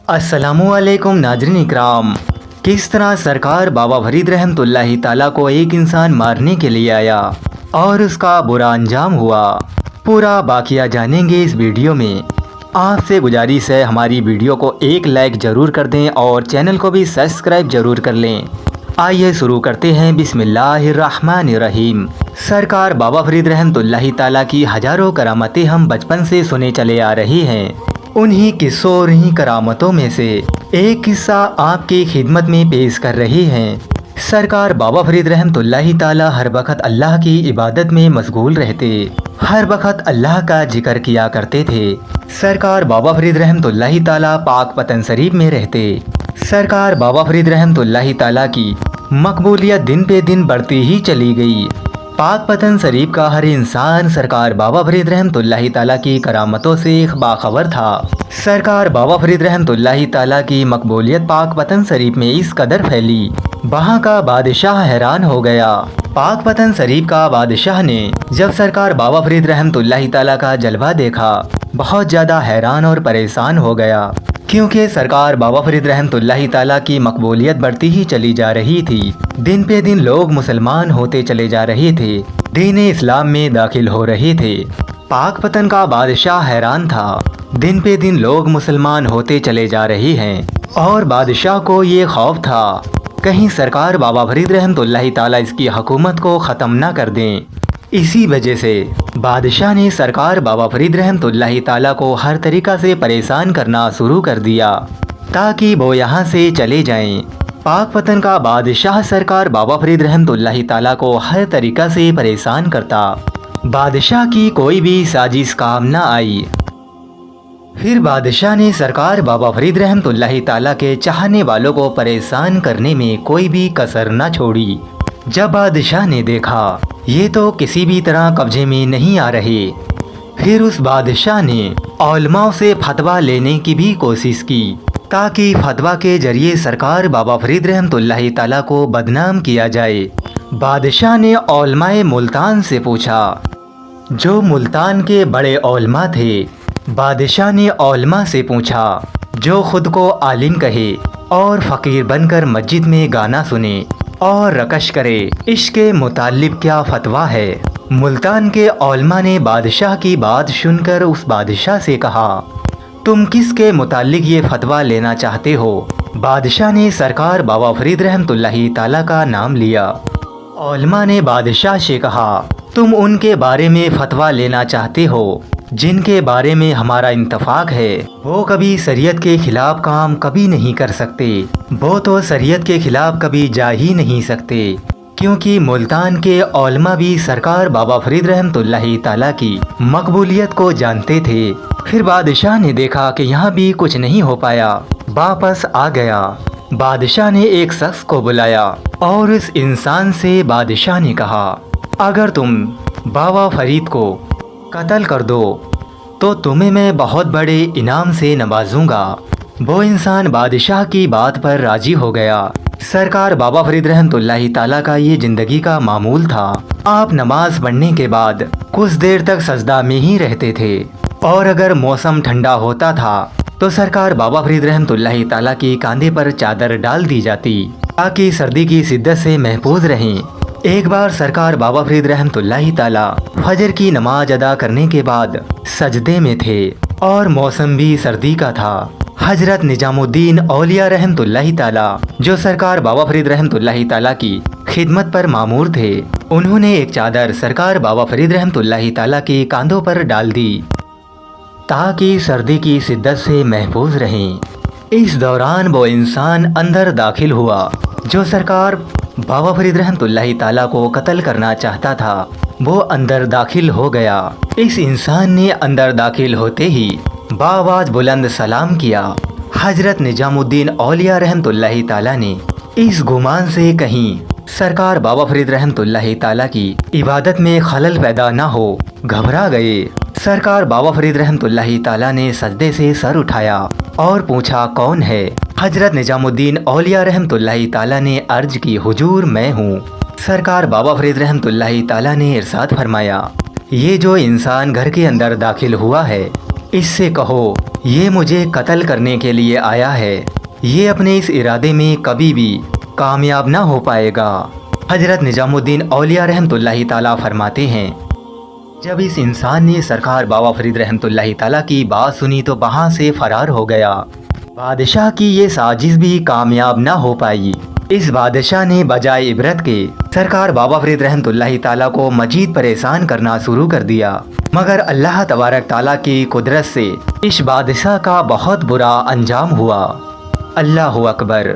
अस्सलामुअलैकुम नाज़रीन इकराम। किस तरह सरकार बाबा फरीद रहमतुल्लाहि ताला को एक इंसान मारने के लिए आया और उसका बुरा अंजाम हुआ, पूरा वाक़या जानेंगे इस वीडियो में। आपसे गुजारिश है हमारी वीडियो को एक लाइक ज़रूर कर दें और चैनल को भी सब्सक्राइब ज़रूर कर लें। आइए शुरू करते हैं बिस्मिल्लाहिर्रहमानिर्रहीम। सरकार बाबा फरीद रहमतुल्लाहि ताला की हज़ारों करामतें हम बचपन से सुने चले आ रहे हैं। उन्हीं किस्सों और उन्हीं करामतों में से एक किस्सा आपकी खिदमत में पेश कर रहे हैं। सरकार बाबा फरीद रहमतुल्लाहि ताला हर वक्त अल्लाह की इबादत में मशगूल रहते, हर वक्त अल्लाह का जिक्र किया करते थे। सरकार बाबा फरीद रहमतुल्लाहि ताला पाक पतन शरीफ में रहते। सरकार बाबा फरीद रहमतुल्लाहि ताला की मकबूलियत दिन पे दिन बढ़ती ही चली गई। पाक पतन शरीफ का हर इंसान सरकार बाबा फरीद रहमतुल्लाहि ताला की करामतों से बाखबर था। सरकार बाबा फरीद रहमतुल्लाहि ताला की मकबूलियत पाक पतन शरीफ में इस कदर फैली, वहाँ का बादशाह हैरान हो गया। पाक पतन शरीफ का बादशाह ने जब सरकार बाबा फरीद रहमतुल्लाहि ताला का जलवा देखा, बहुत ज़्यादा हैरान और परेशान हो गया, क्योंकि सरकार बाबा फरीद रहमतुल्लाहि ताला की मकबूलियत बढ़ती ही चली जा रही थी। दिन पे दिन लोग मुसलमान होते चले जा रहे थे, दीन इस्लाम में दाखिल हो रहे थे। पाक पतन का बादशाह हैरान था, दिन पे दिन लोग मुसलमान होते चले जा रहे हैं और बादशाह को ये खौफ था कहीं सरकार बाबा फरीद रहमतुल्लाहि ताला इसकी हुकूमत को ख़त्म ना कर दें। इसी वजह से बादशाह ने सरकार बाबा फरीद रहमतुल्लाहि ताला को हर तरीक़ा से परेशान करना शुरू कर दिया ताकि वो यहाँ से चले जाएं। पाक पतन का बादशाह सरकार बाबा फरीद रहमतुल्लाहि ताला को हर तरीक़ा से परेशान करता, बादशाह की कोई भी साजिश काम ना आई। फिर बादशाह ने सरकार बाबा फरीद रहमतुल्लाहि ताला के चाहने वालों को परेशान करने में कोई भी कसर न छोड़ी। जब बादशाह ने देखा ये तो किसी भी तरह कब्जे में नहीं आ रहे, फिर उस बादशाह ने उलमाओं से फतवा लेने की भी कोशिश की ताकि फतवा के जरिए सरकार बाबा फरीद रहमतुल्लाहि ताला को बदनाम किया जाए। बादशाह ने उलमाए मुल्तान से पूछा, जो मुल्तान के बड़े उलमा थे। बादशाह ने उलमा से पूछा जो खुद को आलिम कहे और फ़कीर बनकर मस्जिद में गाना सुने और रकश करे, इसके मुतालिब क्या फतवा है। मुल्तान के उलमा ने बादशाह की बात सुनकर उस बादशाह से कहा, तुम किसके मुतालिक ये फतवा लेना चाहते हो। बादशाह ने सरकार बाबा फरीद रहमतुल्लाहि ताला का नाम लिया। उलमा ने बादशाह से कहा, तुम उनके बारे में फतवा लेना चाहते हो जिनके बारे में हमारा इत्तफाक है वो कभी शरीयत के खिलाफ काम कभी नहीं कर सकते, वो तो शरीयत के खिलाफ कभी जा ही नहीं सकते, क्योंकि मुल्तान के उलमा भी सरकार बाबा फरीद रहमतुल्लाहि ताला की मकबूलियत को जानते थे। फिर बादशाह ने देखा कि यहाँ भी कुछ नहीं हो पाया, वापस आ गया। बादशाह ने एक शख्स को बुलाया और इस इंसान से बादशाह ने कहा, अगर तुम बाबा फरीद को कत्ल कर दो तो तुम्हें मैं बहुत बड़े इनाम से नवाजूंगा। वो इंसान बादशाह की बात पर राजी हो गया। सरकार बाबा फरीद रहमतुल्लाहि ताला का ये जिंदगी का मामूल था। आप नमाज पढ़ने के बाद कुछ देर तक सजदा में ही रहते थे और अगर मौसम ठंडा होता था तो सरकार बाबा फरीद रहमतुल्लाहि ताला की कांधे पर चादर डाल दी जाती ताकि सर्दी की शिद्दत से महफूज रहें। एक बार सरकार बाबा फरीद रहमतुल्लाहि ताला फजर की नमाज अदा करने के बाद सजदे में थे और मौसम भी सर्दी का था। हजरत निजामुद्दीन औलिया रहमतुल्लाहि ताला जो सरकार बाबा फरीद रहमतुल्लाहि ताला की खिदमत पर मामूर थे, उन्होंने एक चादर सरकार बाबा फरीद रहमतुल्लाहि ताला के कांधों पर डाल दी ताकि सर्दी की शिद्दत से महफूज रहें। इस दौरान वो इंसान अंदर दाखिल हुआ जो सरकार बाबा फरीद रहमतुल्लाहि ताला को कत्ल करना चाहता था। वो अंदर दाखिल हो गया। इस इंसान ने अंदर दाखिल होते ही बाआवाज़ बुलंद सलाम किया। हजरत निजामुद्दीन औलिया रहमतुल्लाहि ताला ने इस गुमान से कहीं सरकार बाबा फरीद रहमतुल्लाहि ताला की इबादत में खलल पैदा ना हो, घबरा गए। सरकार बाबा फरीद रहमतुल्लाहि ताला ने सजदे से सर उठाया और पूछा, कौन है। हजरत निजामुद्दीन औलिया रहमतुल्लाहि ताला ने अर्ज की, हुजूर मैं हूँ। सरकार बाबा फरीद रहमतुल्लाहि ताला ने इरशाद फरमाया, ये जो इंसान घर के अंदर दाखिल हुआ है इससे कहो یہ مجھے قتل کرنے کے لیے آیا ہے، یہ اپنے اس ارادے میں کبھی بھی کامیاب نہ ہو پائے گا۔ حضرت نظام الدین اولیاء رحمۃ اللہ تعالیٰ فرماتے ہیں، جب اس انسان نے سرکار بابا فرید رحمۃ اللہ تعالیٰ کی بات سنی تو وہاں سے فرار ہو گیا۔ بادشاہ کی یہ سازش بھی کامیاب نہ ہو پائی۔ اس بادشاہ نے بجائے عبرت کے سرکار بابا فرید رحمۃ اللہ تعالیٰ کو مزید پریشان کرنا شروع کر دیا، مگر اللہ تبارک تعالیٰ کی قدرت سے اس بادشاہ کا بہت برا انجام ہوا۔ اللہ اکبر۔